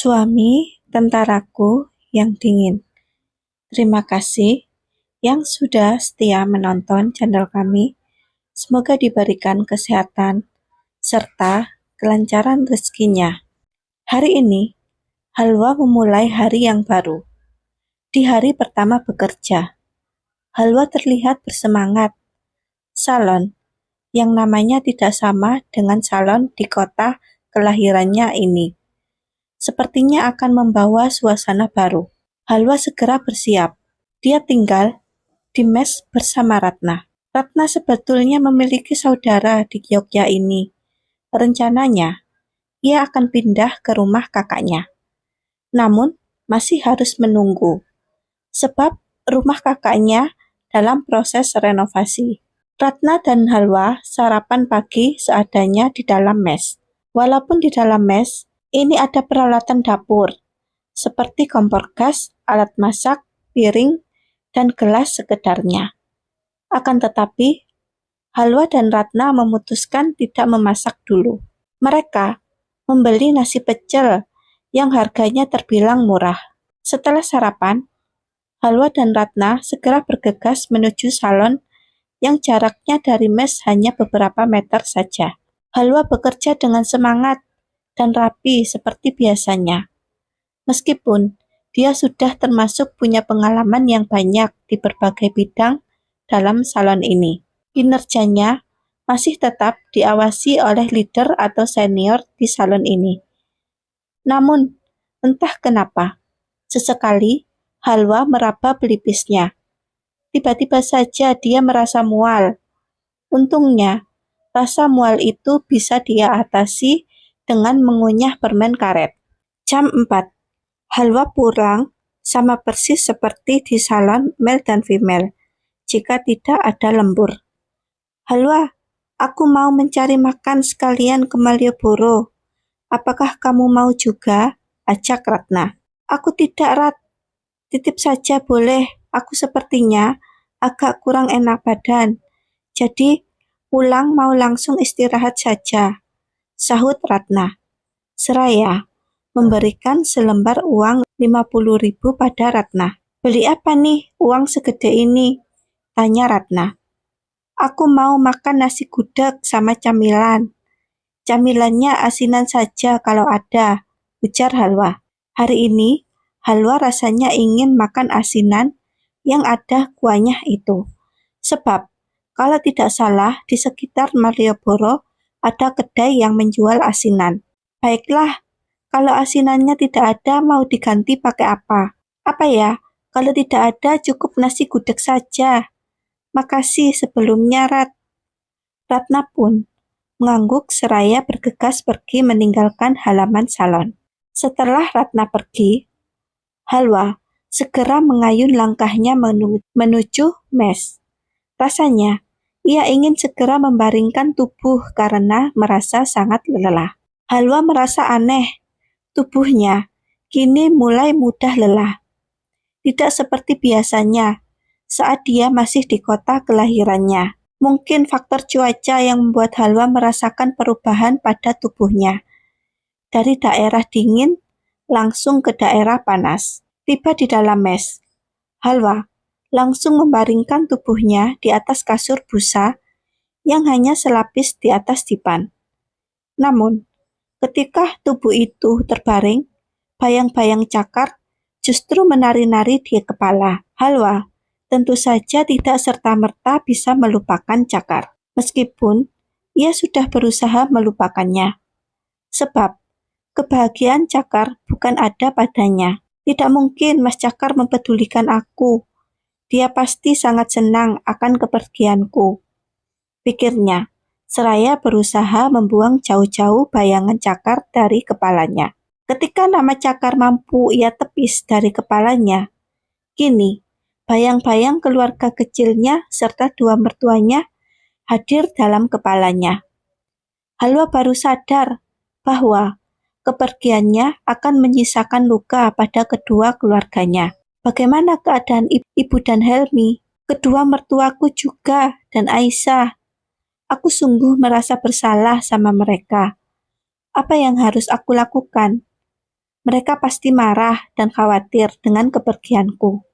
Suami tentaraku yang dingin. Terima kasih yang sudah setia menonton channel kami. Semoga diberikan kesehatan serta kelancaran rezekinya. Hari ini, Halwa memulai hari yang baru. Di hari pertama bekerja, Halwa terlihat bersemangat. Salon, yang namanya tidak sama dengan salon di kota kelahirannya ini, sepertinya akan membawa suasana baru. Halwa segera bersiap. Dia tinggal di mes bersama Ratna. Ratna sebetulnya memiliki saudara di Jogja ini. Rencananya, ia akan pindah ke rumah kakaknya. Namun, masih harus menunggu, sebab rumah kakaknya dalam proses renovasi. Ratna dan Halwa sarapan pagi seadanya di dalam mes. Walaupun di dalam mes, ini ada peralatan dapur, seperti kompor gas, alat masak, piring, dan gelas sekedarnya. Akan tetapi, Halwa dan Ratna memutuskan tidak memasak dulu. Mereka membeli nasi pecel yang harganya terbilang murah. Setelah sarapan, Halwa dan Ratna segera bergegas menuju salon yang jaraknya dari mes hanya beberapa meter saja. Halwa bekerja dengan semangat dan rapi seperti biasanya. Meskipun dia sudah termasuk punya pengalaman yang banyak di berbagai bidang dalam salon ini, kinerjanya masih tetap diawasi oleh leader atau senior di salon ini. Namun, entah kenapa, sesekali Halwa meraba pelipisnya. Tiba-tiba saja dia merasa mual. Untungnya, rasa mual itu bisa dia atasi dengan mengunyah permen karet. Jam 4. Halwa pulang sama persis seperti di salon male dan female, jika tidak ada lembur. Halwa, aku mau mencari makan sekalian ke Malioboro. Apakah kamu mau juga? Ajak Ratna. Aku tidak, Rat. Titip saja boleh. Aku sepertinya agak kurang enak badan. Jadi, pulang mau langsung istirahat saja, sahut Ratna. Seraya memberikan selembar uang 50.000 pada Ratna. Beli apa nih uang segede ini? Tanya Ratna. Aku mau makan nasi gudeg sama camilan. Camilannya asinan saja kalau ada, ujar Halwa. Hari ini, Halwa rasanya ingin makan asinan yang ada kuahnya itu. Sebab, kalau tidak salah, di sekitar Malioboro ada kedai yang menjual asinan. Baiklah, kalau asinannya tidak ada, mau diganti pakai apa? Apa ya? Kalau tidak ada, cukup nasi gudeg saja. Makasih sebelumnya, Ratna pun mengangguk seraya bergegas pergi meninggalkan halaman salon. Setelah Ratna pergi, Halwa segera mengayun langkahnya menuju mes. Rasanya, ia ingin segera membaringkan tubuh karena merasa sangat lelah. Halwa merasa aneh. Tubuhnya kini mulai mudah lelah. Tidak seperti biasanya saat dia masih di kota kelahirannya. Mungkin faktor cuaca yang membuat Halwa merasakan perubahan pada tubuhnya. Dari daerah dingin langsung ke daerah panas. Tiba di dalam mes, Halwa langsung membaringkan tubuhnya di atas kasur busa yang hanya selapis di atas dipan. Namun, ketika tubuh itu terbaring, bayang-bayang cakar justru menari-nari di kepala. Halwa tentu saja tidak serta-merta bisa melupakan cakar, meskipun ia sudah berusaha melupakannya. Sebab, kebahagiaan cakar bukan ada padanya. Tidak mungkin Mas Cakar mempedulikan aku. Dia pasti sangat senang akan kepergianku, pikirnya, seraya berusaha membuang jauh-jauh bayangan cakar dari kepalanya. Ketika nama cakar mampu ia tepis dari kepalanya, kini bayang-bayang keluarga kecilnya serta dua mertuanya hadir dalam kepalanya. Halwa baru sadar bahwa kepergiannya akan menyisakan luka pada kedua keluarganya. Bagaimana keadaan ibu dan Helmi, kedua mertuaku juga, dan Aisyah? Aku sungguh merasa bersalah sama mereka. Apa yang harus aku lakukan? Mereka pasti marah dan khawatir dengan kepergianku.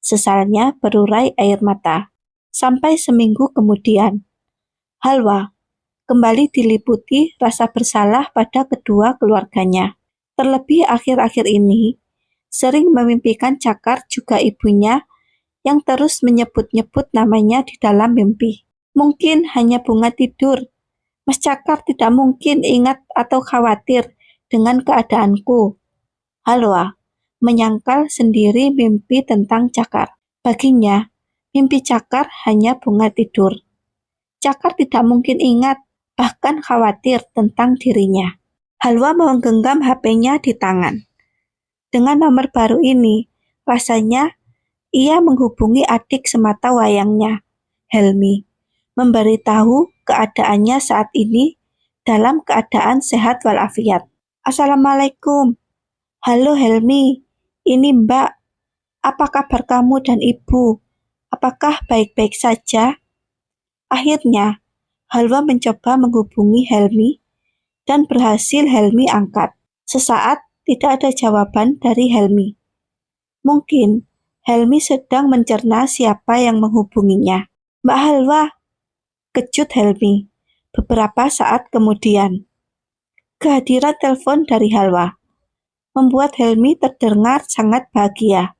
Sesalnya berurai air mata. Sampai seminggu kemudian, Halwa kembali diliputi rasa bersalah pada kedua keluarganya. Terlebih akhir-akhir ini, sering memimpikan Cakar juga ibunya yang terus menyebut-nyebut namanya di dalam mimpi. Mungkin hanya bunga tidur. Mas Cakar tidak mungkin ingat atau khawatir dengan keadaanku. Halwa menyangkal sendiri mimpi tentang Cakar. Baginya, mimpi Cakar hanya bunga tidur. Cakar tidak mungkin ingat, bahkan khawatir tentang dirinya. Halwa menggenggam HP-nya di tangan. Dengan nomor baru ini, rasanya ia menghubungi adik semata wayangnya, Helmi, memberitahu keadaannya saat ini dalam keadaan sehat walafiat. Assalamualaikum. Halo Helmi, ini Mbak. Apa kabar kamu dan Ibu? Apakah baik-baik saja? Akhirnya, Halwa mencoba menghubungi Helmi dan berhasil Helmi angkat. Sesaat tidak ada jawaban dari Helmi. Mungkin Helmi sedang mencerna siapa yang menghubunginya. Mbak Halwa, kejut Helmi. Beberapa saat kemudian, kehadiran telepon dari Halwa membuat Helmi terdengar sangat bahagia.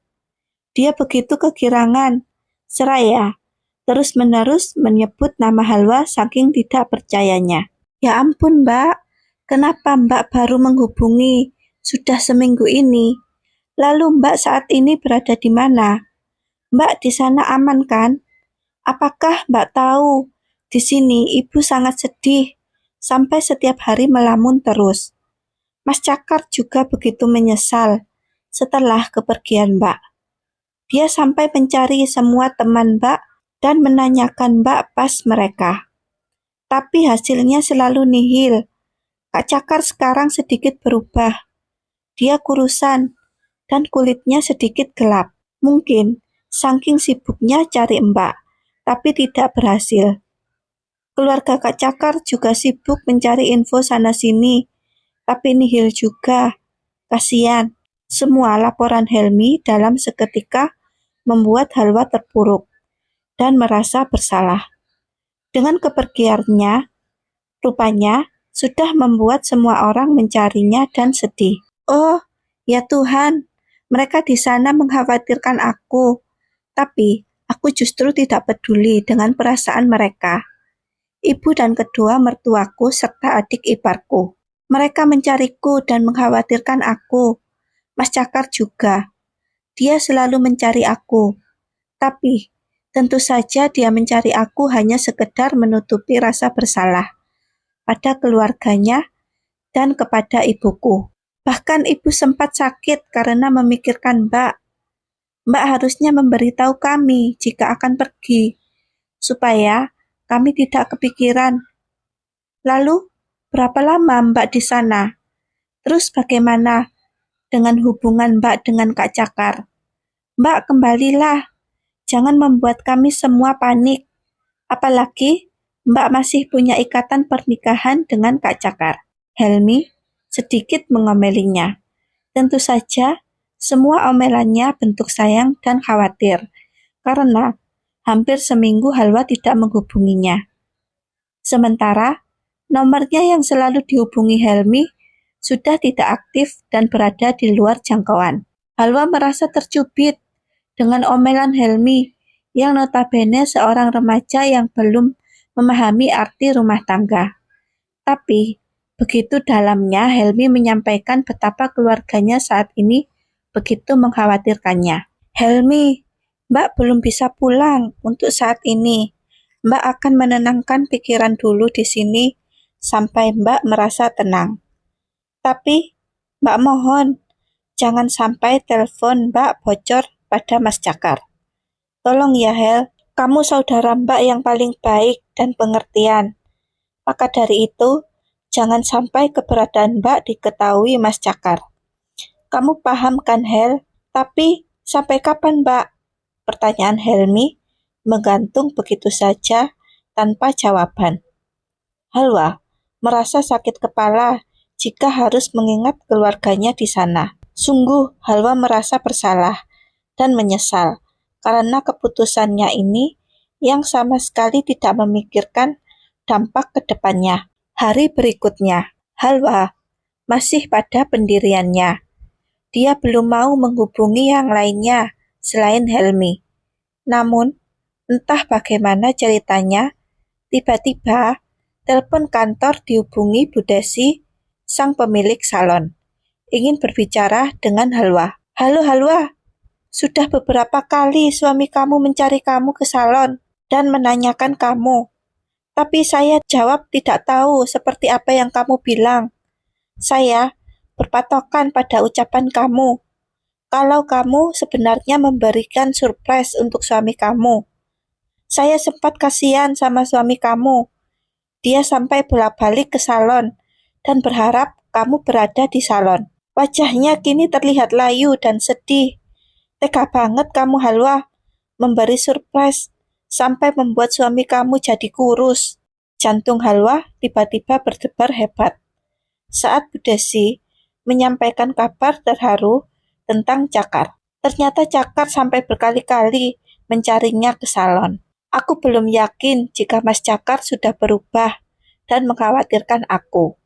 Dia begitu kegirangan, seraya terus-menerus menyebut nama Halwa saking tidak percayanya. Ya ampun Mbak, kenapa Mbak baru menghubungi? Sudah seminggu ini. Lalu Mbak saat ini berada di mana? Mbak di sana aman kan? Apakah Mbak tahu, di sini Ibu sangat sedih, sampai setiap hari melamun terus. Mas Cakar juga begitu menyesal setelah kepergian Mbak. Dia sampai mencari semua teman Mbak dan menanyakan Mbak pas mereka. Tapi hasilnya selalu nihil. Kak Cakar sekarang sedikit berubah. Dia kurusan dan kulitnya sedikit gelap. Mungkin saking sibuknya cari Mbak, tapi tidak berhasil. Keluarga Kak Cakar juga sibuk mencari info sana-sini, tapi nihil juga. Kasihan. Semua laporan Helmi dalam seketika membuat Halwa terpuruk dan merasa bersalah. Dengan kepergiannya, rupanya sudah membuat semua orang mencarinya dan sedih. Oh, ya Tuhan, mereka di sana mengkhawatirkan aku, tapi aku justru tidak peduli dengan perasaan mereka. Ibu dan kedua mertuaku serta adik iparku. Mereka mencariku dan mengkhawatirkan aku. Mas Cakar juga. Dia selalu mencari aku. Tapi, tentu saja dia mencari aku hanya sekedar menutupi rasa bersalah pada keluarganya dan kepada ibuku. Bahkan ibu sempat sakit karena memikirkan Mbak. Mbak harusnya memberitahu kami jika akan pergi, supaya kami tidak kepikiran. Lalu, berapa lama Mbak di sana? Terus bagaimana dengan hubungan Mbak dengan Kak Cakar? Mbak, kembalilah. Jangan membuat kami semua panik. Apalagi Mbak masih punya ikatan pernikahan dengan Kak Cakar. Helmi sedikit mengomelinya. Tentu saja, semua omelannya bentuk sayang dan khawatir, karena hampir seminggu Halwa tidak menghubunginya. Sementara, nomornya yang selalu dihubungi Helmi sudah tidak aktif dan berada di luar jangkauan. Halwa merasa tercubit dengan omelan Helmi yang notabene seorang remaja yang belum memahami arti rumah tangga. Tapi, begitu dalamnya Helmi menyampaikan betapa keluarganya saat ini begitu mengkhawatirkannya. Helmi, Mbak belum bisa pulang untuk saat ini. Mbak akan menenangkan pikiran dulu di sini sampai Mbak merasa tenang. Tapi, Mbak mohon, jangan sampai telepon Mbak bocor pada Mas Cakar. Tolong ya Hel, kamu saudara Mbak yang paling baik dan pengertian. Maka dari itu, jangan sampai keberadaan Mbak diketahui Mas Cakar. Kamu paham kan Hel? Tapi sampai kapan Mbak? Pertanyaan Helmi menggantung begitu saja tanpa jawaban. Halwa merasa sakit kepala jika harus mengingat keluarganya di sana. Sungguh, Halwa merasa bersalah dan menyesal karena keputusannya ini yang sama sekali tidak memikirkan dampak ke depannya. Hari berikutnya, Halwa masih pada pendiriannya. Dia belum mau menghubungi yang lainnya selain Helmi. Namun, entah bagaimana ceritanya, tiba-tiba telepon kantor dihubungi Bu Desi, sang pemilik salon. Ingin berbicara dengan Halwa. Halo Halwa, sudah beberapa kali suami kamu mencari kamu ke salon dan menanyakan kamu. Tapi saya jawab tidak tahu seperti apa yang kamu bilang. Saya berpatokan pada ucapan kamu. Kalau kamu sebenarnya memberikan surprise untuk suami kamu. Saya sempat kasihan sama suami kamu. Dia sampai bolak-balik ke salon dan berharap kamu berada di salon. Wajahnya kini terlihat layu dan sedih. Tega banget kamu Halwa, memberi surprise sampai membuat suami kamu jadi kurus. Jantung Halwa tiba-tiba berdebar hebat saat Bu Desi menyampaikan kabar terharu tentang Cakar. Ternyata Cakar sampai berkali-kali mencarinya ke salon. Aku belum yakin jika Mas Cakar sudah berubah dan mengkhawatirkan aku.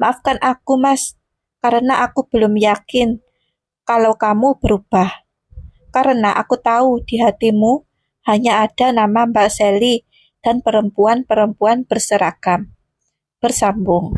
Maafkan aku, Mas, karena aku belum yakin kalau kamu berubah. Karena aku tahu di hatimu hanya ada nama Mbak Sally dan perempuan-perempuan berseragam. Bersambung.